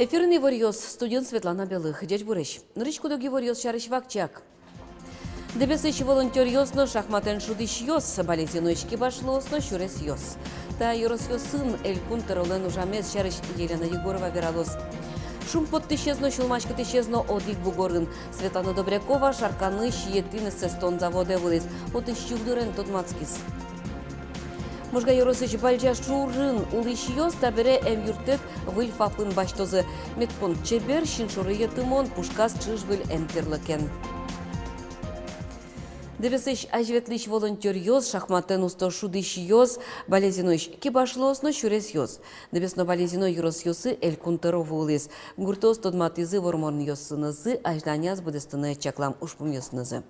Эфирный варьёс студент Светлана Белых. Дядь Бурыч. Нырычку доги варьёс шарыш вакчак. Дебесыч волонтер ёсно шахматен шудыш ёс. Балетиночки башлосно шурес ёс. Та юрос ёсын элькун теролен ужамес шарыш Елена Егорова вералос. Шум под тысячезно, шулмачка тысячезно, одик бугорын. Светлана Добрякова, шарканы, щиетины сестон заводе вылез. От ищугдурен тот мацкис. Мужга юросыч бальджа шурын, улыш ёс, табере эм юртет выльфапын баштозы. Метпон чебер, шиншуры етымон, пушкас чыжвыль эмперлыкен. Дебесыч ажветлыч волонтер ёс, шахматен усто шудыш ёс, балезиноич кибашлосно шурес ёс. Дебесно балезино юрос ёсы элькунтеро вулес. Гуртос тодматизы вормон ёсынызы, ажданяз будестыны чаклам ушпум ёсынызы.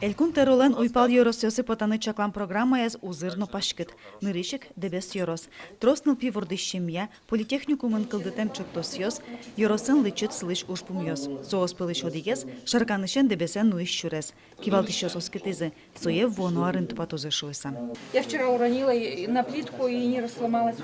Элькун теролен уйпал йорос йосы потаны чаклам программа яз узырно пашкет. Нырышек дебес йорос. Тросныл пивурды щемья, политехникумын кылдытем чыктос йос, йоросын лычыт слыш ушпум йос. Соос пылыш одигез, шарканышен дебесен нуиш чурес. Кивалтыш йос оскетызы, соев вону арынт патозы шуеса. Я вчера уронила на плитку и не рассломалась.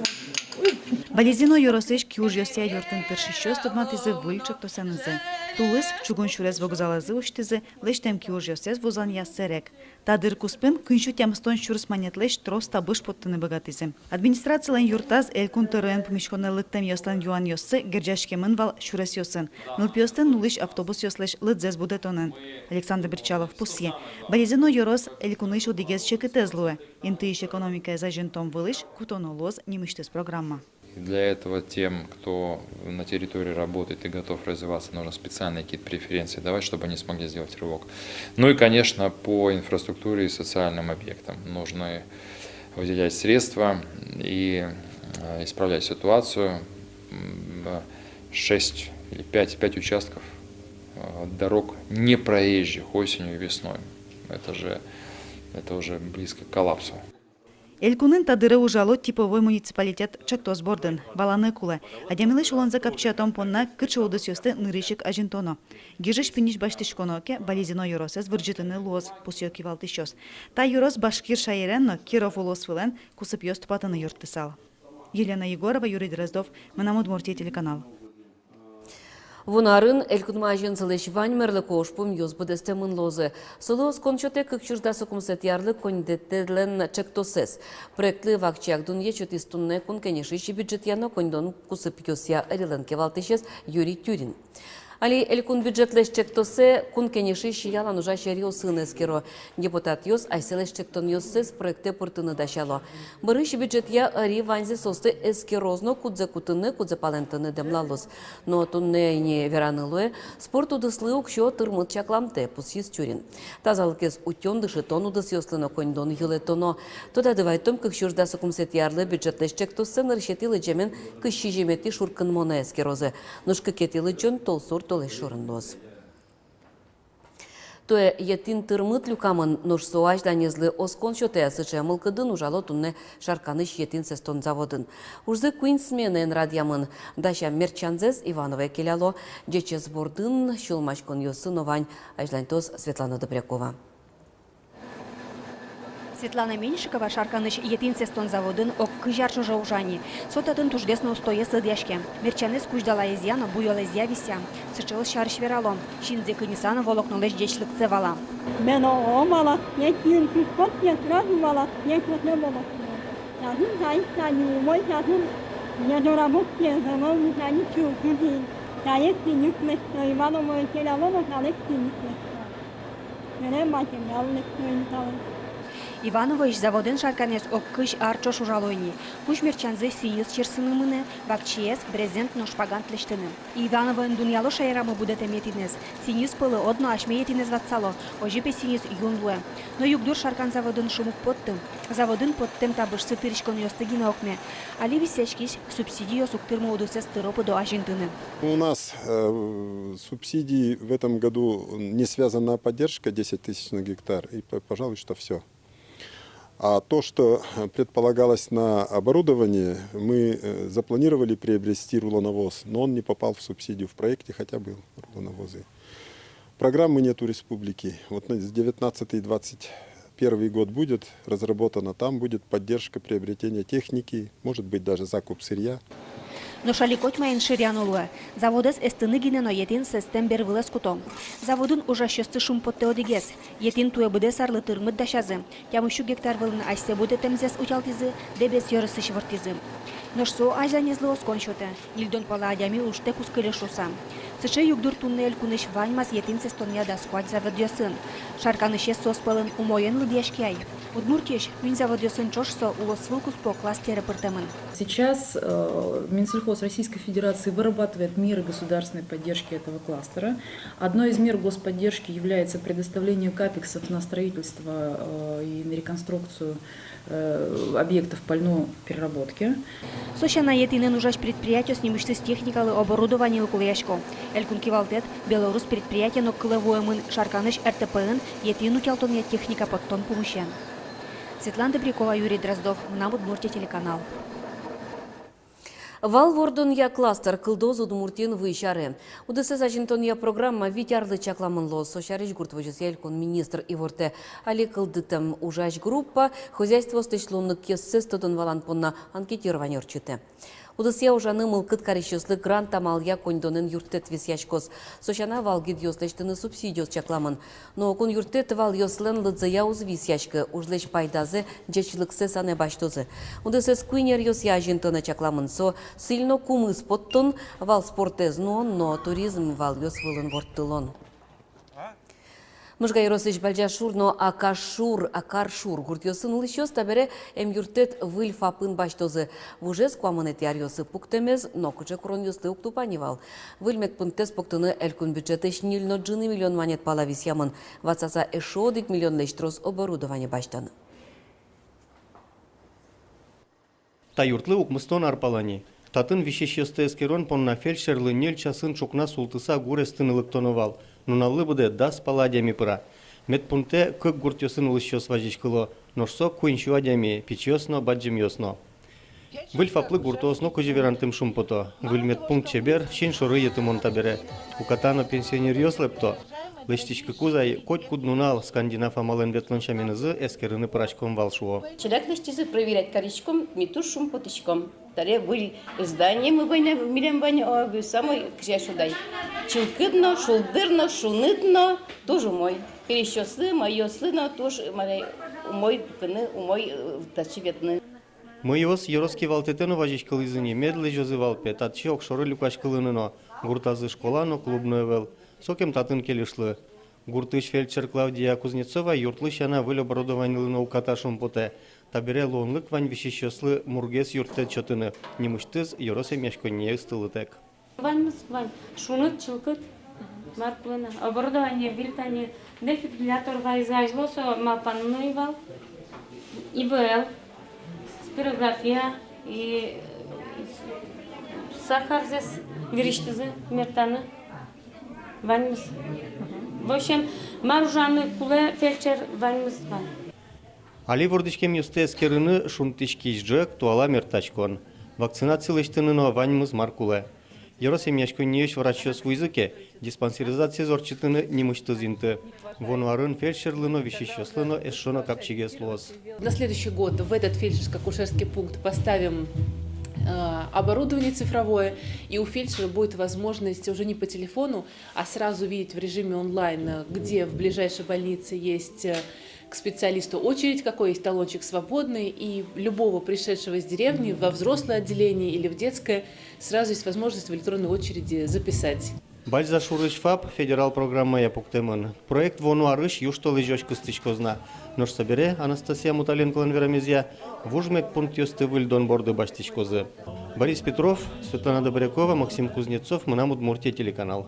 Балезино йоросыш кюж йося йортын першищос тодматызы выльчык тосенызы. Тулыс чугун шурес вокзалазы уштызы, лештем кюж йосес вузан яссерек. Тадыр куспен күншү темстон шурс манетлеш трос табыш поттыны богатызы. Администрациялен юртаз элькун терен помещенный йослан юан йоссы герджашкемын вал шурес йосын. Нылпиостен нулыш автобус йослеш лыдзез будетонен. Александр Берчалов пусье. Балезино йорос элькуныш удигез чекетезлуе. Интыиш экономика за жентом вылыш кутонолоз немыштыз программа. Для этого тем, кто на территории работает и готов развиваться, нужно специальные какие-то преференции давать, чтобы они смогли сделать рывок. Ну и, конечно, по инфраструктуре и социальным объектам нужно выделять средства и исправлять ситуацию. 6 или 5 участков дорог непроезжих осенью и весной. Это уже близко к коллапсу. Элькунын тадыры ужало типовой муниципалитет Чактос бордын, баланы кулы. Адемилы шулонза капчатом понна кычы удыс ёсты нырышык ажинтоно. Гижиш пиниш баштыш коноке балезино юросез выржытыны лоз, пусё кивалтыш ёс. Та юрос башкир шайренно Киров улос вылен кусып ёст патыны юртысал. Елена Егорова, Юрий Дроздов, Манамуд Муртия телеканал. Вунарын элькунмажын зылыш ваньмерлы кошпум юз будестемын лозы. Солос кончоте кыкчурда сокумсет ярлы кондеттелен чектосес. Проектлы вакчак дун ечотистунне кун кенешиши бюджет яно кондон кусып ёсия эрилен кевалтышес Юрий Тюрин. Али элькун бюджетлеш чектосе кун кенешиши яла нужа шерио сынескеро. Депутат ёс айселеш чектон ёссес проекте пуртыны дашало. Бырыш бюджет я ари ванзе состы эскерозно кудзе кутыны кудзе палентыны демлалос. Но тунне не веранылуе спорту дыслы укшо тырмыт чакламте пусис Тюрин. Тазалыкес утён дышы тону дыс ёслыно кондон юле тоно. Тода дывайтом кыкшурда сокумсет ярлы бюджетлеш чектосе ныршетилы джемен кыщи жемети шуркын мона эскерозы. Нушкы кетилы джон толсур толеш шорындоз. Тое етин тырмыт люкамын нуш соаж данезлы оскон шоте асыча мылкыдын ужало тунне шарканыш етин сестон заводын. Ужзы куин сменен радиамын даша мерчанзес Иванове келяло, джечез бордын шулмачкон ёсы новань ажлантоз Светлана Добрякова. Светлана Меньшикова шарканыш етин сестон заводын ок кыжарчы жаужани. Сотатын туждесно устоя сыдяшке. Мерчанес куждала изяна буяла изявися. Сычыл шарыш верало. Шинзе кынисана волокнулеш дечлык цевала. Мен оғамала, етін күшпот, етразымала, етіне болу. Язын сайыстаны, мой язын, недорабық кезімі, мүтәні чүркүдейін. Тайық тінікмес, Ивановы келалымы талық тінікмес. Мене материаллық көйінталы. Иванович заводен шарканес ок кыш арчо шужалойни. Куш мерчанзе сиюз черсынымыны, вакчиес брезент но шпагант лештыны. Ивановын дуняло шайрамы будет эметинес. Сиюз пылы одно ашмеетинес ватсало, ожипе сиюз юнлуэ. Но югдур шаркан заводен шумук поттым. Заводен поттым табыш сытырышкон ёстыгина окме. Али висячкись субсидию суктырмы удусес тыропы до ажинтыны. У нас субсидии в этом году не связана поддержка 10 тысяч на гектар. И, пожалуй, что все. А то, что предполагалось на оборудование, мы запланировали приобрести рулоновоз, но он не попал в субсидию в проекте, хотя был рулоновозы. Программы нет у республики. Вот с 19-21 год будет разработана, там будет поддержка приобретения техники, может быть даже закуп сырья. Но шаликоть майын ширянулуа. Заводес эстыны гинено етин систем бервылес кутом. Заводын уже шесты шумпотте одигес. Етин туе буде сарлы тырмыт дашазы. Тямущу гектар вылын айсе буде темзес утялтизы, дебес йорысы швартизы. Ношсо ажанезлы оскончоте. Ильдон пала адями уште кускыле шуса. Сыче югдур туннель куныш ваньмас етин сестония да сквать заводёсын. Шарканыше соспалын умоен лыбьяшкяй. Удмуртиш мин заводёсын чошсо улосвылкус по кластере пыртемын. Сейчас Минсельхоз Российской Федерации вырабатывает меры государственной поддержки этого кластера. Одной из мер господдержки является предоставление капексов на строительство и на реконструкцию объектов пальной переработки. Сощана етинен ужаш предприятие снимущты с техникалы оборудования лукулешко. Элькун кивалтет Белорус предприятие но клевоемын шарканыш РТПН етину кялтония техника под тон помощен. Светлана Добрякова, Юрий Дроздов, Удмуртия телеканал. Вал вордон кластер кылдоз Удмуртин выйшары. Удысы сажинтон программа витярлы чакламынло сошарыш гуртвожыз елкон министр Иворте али кылдытым ужаш группа хозяйство стышлонлык кессес тодон валанпонна анкетирование орчыты. Удысия ужаны мылкыт карещеслы грант амалия коньдонын юртет висяшкос. Сошана вал гидьослештыны субсидиос чакламын. Но кон юртет вал йослен лыдзая уз висяшкы ужлеш пайдазы джечлыксе сане баштозы. Удысес куинер йосия жинтыны чакламын со сильно кумыс поттон вал спортезнон, но туризм вал йос вылын ворттылон. Мыжга еросыш бальжашур, но акаршур гуртьосын лышёс табере эм юртет выль фапын баштозы. Вужес куамынет ярьосы пуктемез, но куче крон йосты уктупанивал. Выльмет пунктес пуктыны элькун бюджетеш нильно джины миллион монет палавис ямын. Вацаса эшодик миллион лештрос оборудование баштаны. Та юртлы укмыстон арпалани. Татын вещещесты эскерон понна фельдшерлы нель часын чукна султыса гурестын ылыктоновал. Нуналлы буде дас паладями пыра. Медпункте көк гуртёсын улышчос важичкыло, ношсо куинчу адями, пичёсно, баджимёсно. Выль фаплы гуртосно кожеверантым шумпото. Выль медпункт чебер, шин шоры етымон табере. Укатано пенсионер ёслепто. Лыштичкы кузай, коть куднунал скандинав амален ветлонча менызы эскерыны пырачком валшуо. Челяк лыштизы проверять коричком, митуш шумпотычком. Таре выль издание мы милем баня, самый кжешудай. Чилкыдно, шулдырно, шунытно, тоже мой. Перещеслы, моё слыно, тоже мой кыны, мой тачеветны. Мыйос ероски валтетено важичкыл изыни, медлы жозы валпе, татчи окшоры люкашкылыныно, гуртазы школано клубное вел, сокем татын келишлы. Гуртыш фельдшер Клавдия Кузнецова юртлы шана выль оборудованилыно уката шумпоте. Табере лонлык вань вещещеслы мургес юртет чотыны, немыштыз еросе мешконнее стылытек. Вань, шунут, чилкыт, маркулына. Оборудование, вильтание, дефибриллятор вайзажлосо, мапанный вал, ИБЛ, спирография и сахар здесь, вериштизы, мертаны, ваньмыс. В общем, маружаны куле фельдшер ваньмыс вань. Али вордичкем юсте эскерыны шунтички жжек туала мертачкон. Вакцинациялыштыныно ваньмыз маркуле. Еросем яшконнееш врачёс в языке, диспансеризация зорчитыны немыштызинты. Вонварын фельдшерлыно вещещеслыно эшшона капчиге слоз. На следующий год в этот фельдшерско-акушерский пункт поставим оборудование цифровое, и у фельдшера будет возможность уже не по телефону, а сразу видеть в режиме онлайн, где в ближайшей больнице есть к специалисту очередь, какой есть талончик свободный, и любого пришедшего из деревни во взрослое отделение или в детское сразу есть возможность в электронной очереди записать. Бальза шурыш фаб федерал программа япуктемын. Проект вону арыш юштолы жёчкы стычкозна. Нож собере Анастасия Муталенко верамезия вужмет пункт ёсты выльдон борды баштичкозы. Борис Петров, Светлана Добрякова, Максим Кузнецов, Мынам Удмуртия телеканал.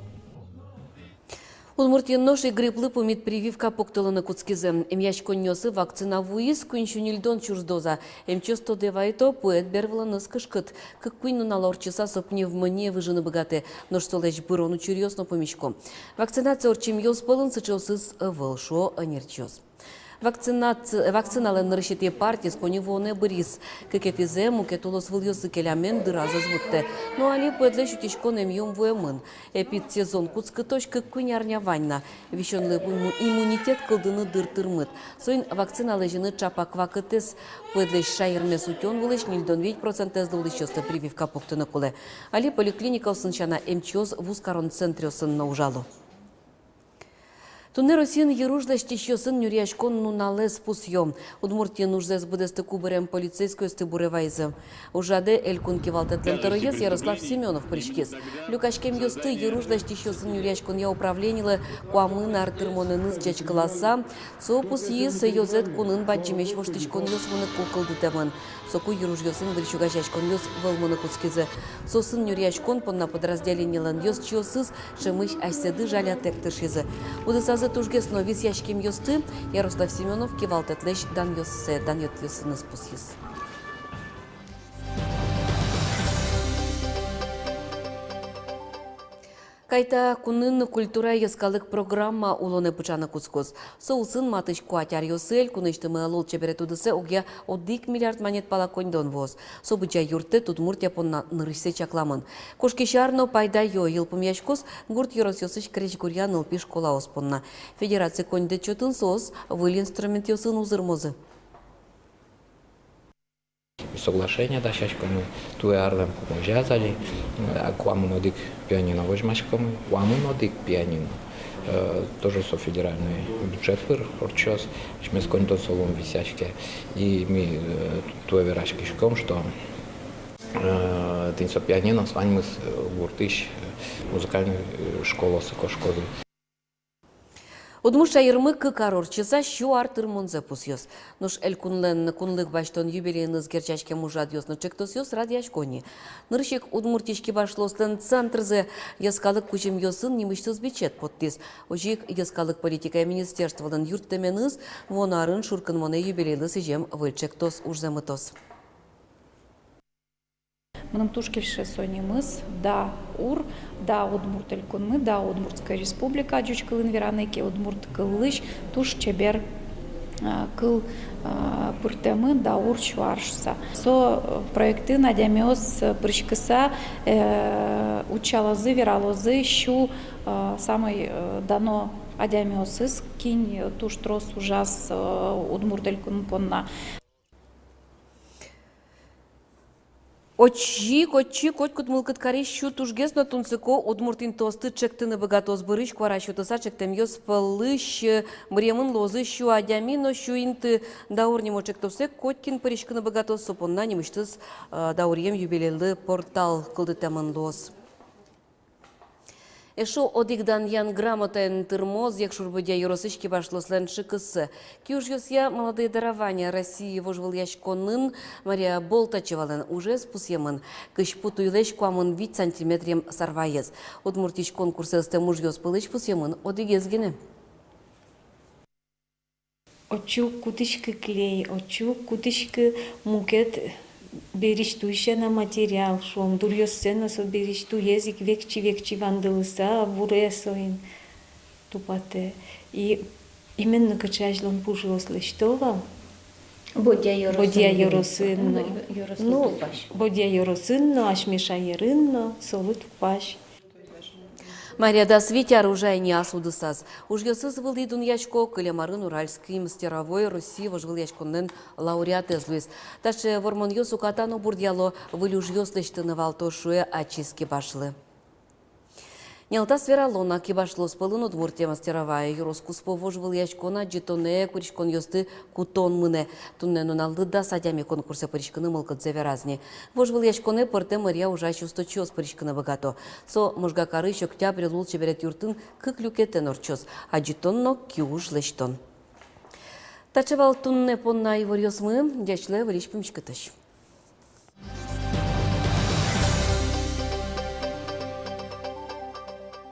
Удмуртин нож и гриплы помит прививка поктылыны куцкизы. Эмьяш конёсы вакцина вуиз кунчунильдон чурздоза. Эмчосто девайто поэт бервланы скышкыт. Как куйну налорчиса сопневмония выжины богаты. Нож солеч бырону чурьёсно помещко. Вакцинация орчим ёс полын сычосыз вылшо анерчёс. Вакцинален ныршите партии с коневоне брис. Кекетизе мукетулос выльёсы келямен дыраза звутте. Но али пэдле шутишконем юм вуэмын. Эпид сезон куцкыточ кыккунярня ванна. Вещенлы иммунитет кылдыны дыртырмыт. Соин вакциналы жины чапак вакытес пэдле шайырме сутен вылыш нильдон 9% сдулыщёсты прививка пуктыны куле. Али поликлиника усынчана МЧОС в ускарон центре на ужалу. Тунне Росин еружлаш тищосын нюряшкон нуналес пусьем. Удмуртия нуждес будесты кубарем полицейскую стыбуревайзе. Ужаде элькун кивалтетлен тороес Ярослав Семенов причкес. Люкашкем ёсты еружлаш тищосын нюряшкон я управленила куамын артырмоныныз джачкаласа. Со пусьес ёзет кунын баджимеш воштичкон ёс мыны кукылды темын. Соку еруж ёсын вырчугашачкон ёс вылмыны куцкизе. Сосын нюряшкон понна подразделениялан ёс чиосыз шемыш айседы жаля тектышизе. Удысазы тужгес новис яшким ёсты, Ярослав Семенов кивалтетлеш дан ёссе, дан йот ёсыны спусьес. Кайта кунын культура яскалык программа улоне пычаны кускус. Соусын матыш куатяр ёсыль, куныштымы лол чеберетудысе уге 1 миллиард монет пала коньдон воз. Собыча юрты Удмуртия понна нырышсе чакламын. Кошкешарно пайда ё йылпым яшкус, гурт ёрос ёсыш креш гурьян ылпи школа оспонна. Федерация коньде чотын сос, выль инструмент ёсын узырмозы. Соглашение да шашками туе арлем куможазали, куамунодик пианино возьмашками, куамунодик пианино. Тоже со федеральный бюджет вырчос, мы с коньдо солом висячке, и мы туе верашки шком, что тинсо пианино с вами с гуртыш музыкальной школы сокошкозы. Удмурша йырмы карорчыса шу артырмонзе пусьёс. Нуш эль кунлен кунлык баштон юбилейныз герчачке мужад ёсны чектос ёс радиашкони. Нырщик удмуртички башлостен центрзе яскалык кучем ёсын немыштыз бичет подтис. Ожик яскалык политика министерстволын юрттеменыз вонарын шуркын моне юбилейны сижем выльчектос ужземытос. Мным тушкевше сонемыз, да ур, да удмурт элькунмы, да Удмуртская республика, джучкалын веранеке удмурт кыллыш, туш чебер кыл пыртемы, да ур чуаршса. Со проекты надямёс прышкыса учалозы, вералозы, щу самый дано адямёсыз, кинь туш трос ужас удмурт элькун понна. Очи, котькут мылкыт кари щу тужгес на тунцыко удмуртин тосты чектыны богатос бырыш квара щутыса чектем ёс пылыш мремын лозы щу адями, но щу инты даурнимо чектосе коткин пырышкыны богатос сопонна немыштыз даурьем юбилейлы портал кылды темын лоз. Эшо одигдан ян грамотен тырмоз, як шурбудя юросычки башлослен шикысы. Кюж ёсья молодые дарования России вожвыл яшконын Мария Болтачевален уже спусемын. Кыш путуйлеш куамын 8 сантиметрем сарваез. Удмуртич конкурсы стемуж ёс пылыч пусемын одигезгене. Очу кутышкы клей, очу кутышкы мукет. Бериштуйше на материал, шом дурьёсцена со беришту язык векчи вандылыса, вуресоин тупате. И именно качашлон пужлослы штова. Бодя yorosынно. Ну, бодя yorosынно, ашмеша ерынно, солы тупаш. Мария да свете оружия не осудысаз. Уж ёсыз вылды дуньячко, кылемарын уральский мастеровой России вожвыл яшконнен лауреат эзлуис. Таше вормон ёсу катану бурдьяло вылюж ёслештыны валтошуе очистки башлы. Нелта свералона кибашло спылын Удмуртия мастеровая юроскус повожвыл яшкона джитоне куришкон ёсты кутон мыне. Тунне нуналды да садями конкурса паришканы мылкыдзе веразни. Вожвыл яшконе порте Мария ужа чувствочос паришканы богато. Со можгакары октябрь лул чеберет юртын кыклюкетен орчос, а джитонно киуж лештон. Тачевал тунне понна ивор ёсмы, дячле вылиш пымшкытыш.